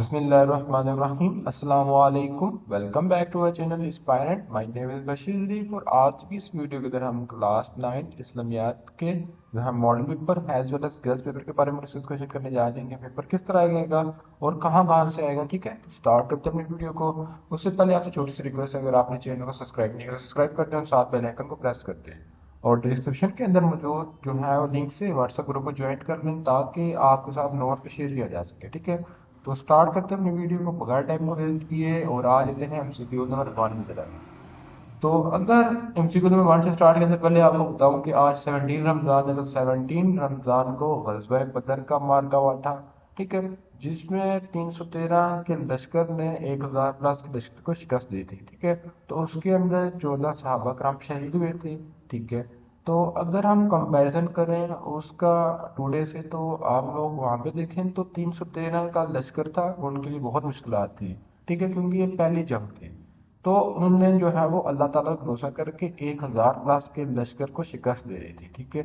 بسم اللہ الرحمن الرحیم، السلام علیکم، welcome back to our channel aspirant. My name is Bashir ریف، اور آج کی اس ویڈیو کے اندر ہم کلاس 9 اسلامیات کے جو ہے model paper as well as girls paper کے بارے میں ڈسکشن کرنے جا رہے ہیں. پیپر کس طرح آئے گا اور کہاں سے آئے گا. ٹھیک ہے، اسٹارٹ کرتے ہیں اپنی ویڈیو کو. اس سے پہلے آپ سے چھوٹی سی ریکویسٹ ہے، اگر آپ نے چینل کو سبسکرائب نہیں کیا سبسکرائب کرتے ہیں، ساتھ بیل آئیکن کو پریس کرتے ہیں، اور ڈسکرپشن کے اندر موجود جو ہے لنک سے واٹس ایپ گروپ کو جوائن کر لیں تاکہ آپ کے ساتھ نوٹ پہ شیئر کیا جا سکے. ٹھیک ہے، تو سٹارٹ کرتے ہیں اپنی ویڈیو کو بغیر ٹائم کو ویسٹ کیے اور آ جاتے ہیں ایم سی کیو نمبر 1 کی طرف. تو اگر ایم سی کیو نمبر 1 سے سٹارٹ کرنے سے پہلے آپ کو بتاؤں کہ آج 17 رمضان ہے. تو 17 رمضان کو غزوہ بدر کا مارکا ہوا تھا. ٹھیک ہے، جس میں 313 کے لشکر نے 1000 پلس کے لشکر کو شکست دی تھی. ٹھیک ہے، تو اس کے اندر 14 صحابہ کرام شہید ہوئے تھے. ٹھیک ہے، تو اگر ہم کمپیریزن کریں اس کا ٹوڈے سے، تو آپ لوگ وہاں پہ دیکھیں تو 313 کا لشکر تھا، ان کے لیے بہت مشکلات تھی. ٹھیک ہے، کیونکہ یہ پہلی جنگ تھی. تو انہوں نے جو ہے وہ اللہ تعالیٰ کا بھروسہ کر کے 1000 پلس کے لشکر کو شکست دے رہی تھی. ٹھیک ہے،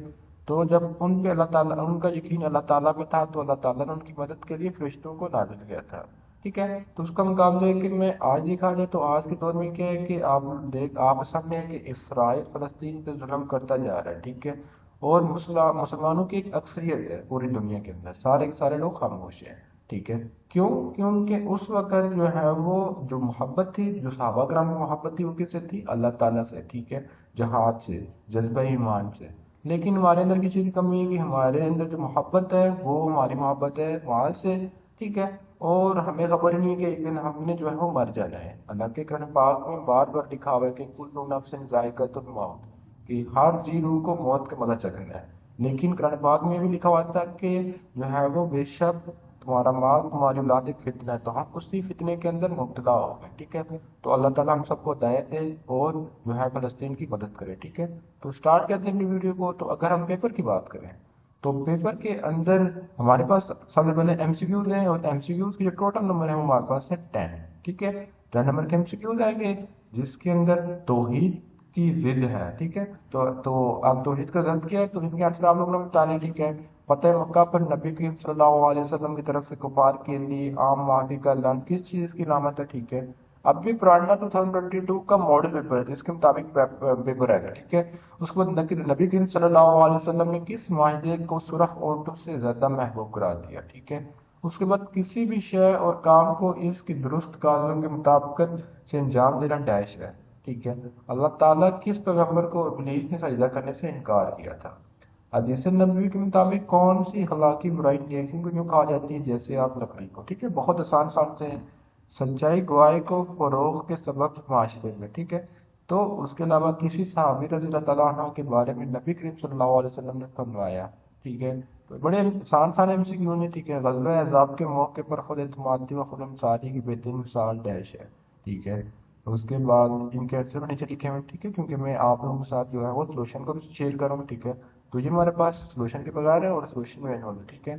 تو جب ان پہ اللہ تعالیٰ ان کا یقین اللہ تعالیٰ پہ تھا تو اللہ تعالیٰ نے ان کی مدد کے لیے فرشتوں کو نازل کیا تھا. ٹھیک ہے، تو اس کا مقابلے کہ میں آج دیکھا جائے تو آج کے دور میں کیا ہے کہ آپ سامنے ہے کہ اسرائیل فلسطین پہ ظلم کرتا جا رہا ہے. ٹھیک ہے، اور مسلمانوں کی ایک اکثریت ہے پوری دنیا کے اندر، سارے لوگ خاموش ہیں. ٹھیک ہے، کیوں؟ کیونکہ اس وقت جو ہے وہ جو محبت تھی، جو صحابہ کرام کی محبت تھی، وہ کس سے تھی؟ اللہ تعالیٰ سے. ٹھیک ہے، جہاد سے، جذبہ ایمان سے. لیکن ہمارے اندر کسی کی کمی ہے کہ ہمارے اندر جو محبت ہے وہ ہماری محبت ہے مال سے. ٹھیک ہے، اور ہمیں خبر نہیں ہے کہ ایک دن ہم نے جو ہے وہ مر جانا ہے. اللہ کے قرآن پاک میں بار بار لکھا ہوا ہے کہ کل نفس ذائقۃ الموت، کہ ہر جی روح کو موت کا مزہ چکھنا ہے. لیکن قرآن پاک میں بھی لکھا ہوا تھا کہ جو ہے وہ بے شک تمہارا مال تمہاری اولاد ایک فتنہ ہے، تو ہم اسی فتنے کے اندر مبتلا ہو گئے. ٹھیک ہے، تو اللہ تعالیٰ ہم سب کو ہدایت دے اور جو ہے فلسطین کی مدد کرے. ٹھیک ہے، تو سٹارٹ کرتے ہیں اپنی ویڈیو کو. تو اگر ہم پیپر کی بات کریں تو پیپر کے اندر ہمارے پاس سب سے پہلے ایم سی کیوز ہیں، اور ایم سی کیوز کے جو ٹوٹل نمبر ہے وہ ہمارے پاس ہے 10. ٹھیک ہے، 10 نمبر کے ایم سی کیوز آئیں گے جس کے اندر توحید کی ضد ہے. ٹھیک ہے، تو اب توحید کا ضد کیا ہے؟ توحید کے آنسر آپ لوگوں نے بتانے. ٹھیک ہے، فتح مکہ پر نبی کریم صلی اللہ علیہ وسلم کی طرف سے کفار کے لیے عام معافی کا اعلان کس چیز کی علامت ہے؟ ٹھیک ہے، اب بھی پرانا 2022 کا ماڈل پیپر ہے جس کے مطابق پیپر ہے. ٹھیک ہے، اس کے بعد نبی کریم صلی اللہ علیہ وسلم نے کس معاہدے کو سرخ اونٹوں سے زیادہ محبوب قرار دیا؟ ٹھیک ہے، اس کے بعد کسی بھی شے اور کام کو اس کی درست قانون کے مطابقت سے انجام دینا ڈیش ہے. ٹھیک ہے، اللہ تعالیٰ کس پیغمبر کو ابلیس نے سجدہ کرنے سے انکار کیا تھا؟ حدیث نبوی کے مطابق کون سی اخلاقی برائی نیکی کو جو کہا جاتی ہے جیسے آپ لکڑی کو؟ ٹھیک ہے، بہت آسان سے ہیں. سچائی گواہی کو فروغ کے سبب معاشرے میں. ٹھیک ہے، تو اس کے علاوہ کسی صحابی رضی اللہ تعالیٰ عنہ کے بارے میں نبی کریم صلی اللہ علیہ وسلم نے فرمایا. ٹھیک ہے، تو بڑے آسان ایم سی کیوں نہیں. ٹھیک ہے، غزوہ احزاب کے موقع پر خود اعتمادی و خود انصاری کی بہترین مثال ڈیش ہے. ٹھیک ہے، اس کے بعد ان کے آنسر نیچے لکھے ہوئے. ٹھیک ہے، کیونکہ میں آپ لوگوں کے ساتھ جو ہے وہ سولوشن کو بھی شیئر کروں گا. ٹھیک ہے، تو یہ ہمارے پاس سولوشن کے بغیر ہے اور سولوشن میں ہے. ٹھیک ہے،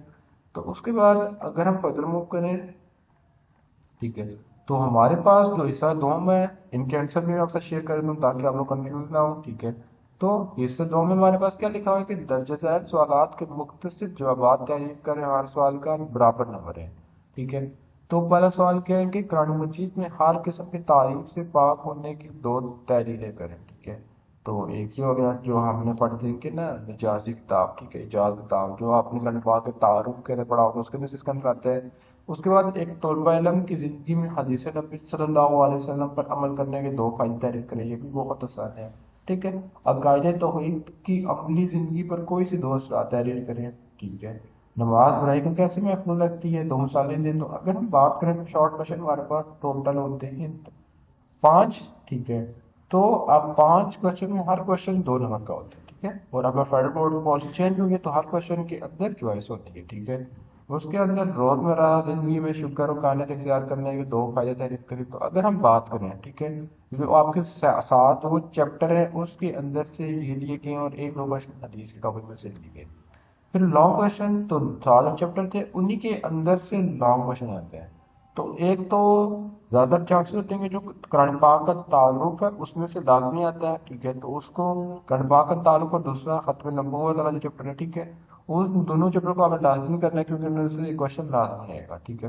تو اس کے بعد اگر ہم فردر موو کریں، ٹھیک ہے، تو ہمارے پاس جو حصہ دوم ہے ان کے آنسر بھی میں اکثر شیئر کر دوں تاکہ آپ لوگ کنفیوز نہ ہوں. ٹھیک ہے، تو حصہ دوم میں ہمارے پاس کیا لکھا ہوا ہے کہ درجہ ذیل سوالات کے مختصر جوابات تحریر کریں، ہر سوال کا برابر نمبر ہے. ٹھیک ہے، تو پہلا سوال کیا ہے کہ قرآن مجید میں ہر قسم کی تعریف سے پاک ہونے کی 2 تحریریں کریں. ٹھیک ہے، تو ایک ہی ہو گیا جو ہم نے پڑھ دی کہ نا مجازی کتاب. ٹھیک ہے، اجاز کتاب جو آپ نے قرآن پاک کے تعارف کے اندر پڑھا ہوگا اس کے اندر اس کا آتا ہے. اس کے بعد ایک طالبہ علم کی زندگی میں حدیث نبی صلی اللہ علیہ وسلم پر عمل کرنے کے 2 فائدے تحریر کریں. یہ بھی بہت آسان ہے. ٹھیک ہے، عقائد توحید کی عملی زندگی پر کوئی سی 2 اثرات تحریر کریں. ٹھیک ہے، نماز برائی کو کیسے محفوظ رکھتی ہے؟ 2 مثالیں دیں. تو اگر ہم بات کریں تو شارٹ کوشچن ہمارے پاس ٹوٹل ہوتے ہیں 5. ٹھیک ہے، تو اب 5 کوشچن میں ہر کوشچن 2 نمبر کا ہوتا ہے. ٹھیک ہے، اور اگر فیڈرل بورڈ پالیسی چینج ہوگی تو ہر کوشچن کے اندر چوائس ہوتی ہے. ٹھیک ہے، اس کے اندر روزمرہ زندگی میں شکر و کانت اختیار کرنے کے 2 فائدے تحریر کریں. تو اگر ہم بات کریں، ٹھیک ہے، جو آپ کے ساتھ وہ چیپٹر ہے اس کے اندر سے یہ لیے گئے اور 1-2 کوشچن حدیث کے ٹاپک میں سے لیے گئے. پھر لانگ کوشچن تو 7 چیپٹر تھے انہی کے اندر سے لانگ کوشچن آتے ہیں. تو ایک تو زیادہ چانسز ہوتے ہیں کہ جو قرآن پاک کا تعارف ہے اس میں سے لازمی آتا ہے. ٹھیک ہے، تو اس کو قرآن پاک کا تعارف اور دوسرا ختم نبوت والا جو چیپٹر ہے. ٹھیک ہے، ان دونوں چیپٹر کو آپ نے لازمی کرنا ہے کیونکہ ان سے کوشچن لازمی آئے گا. ٹھیک ہے،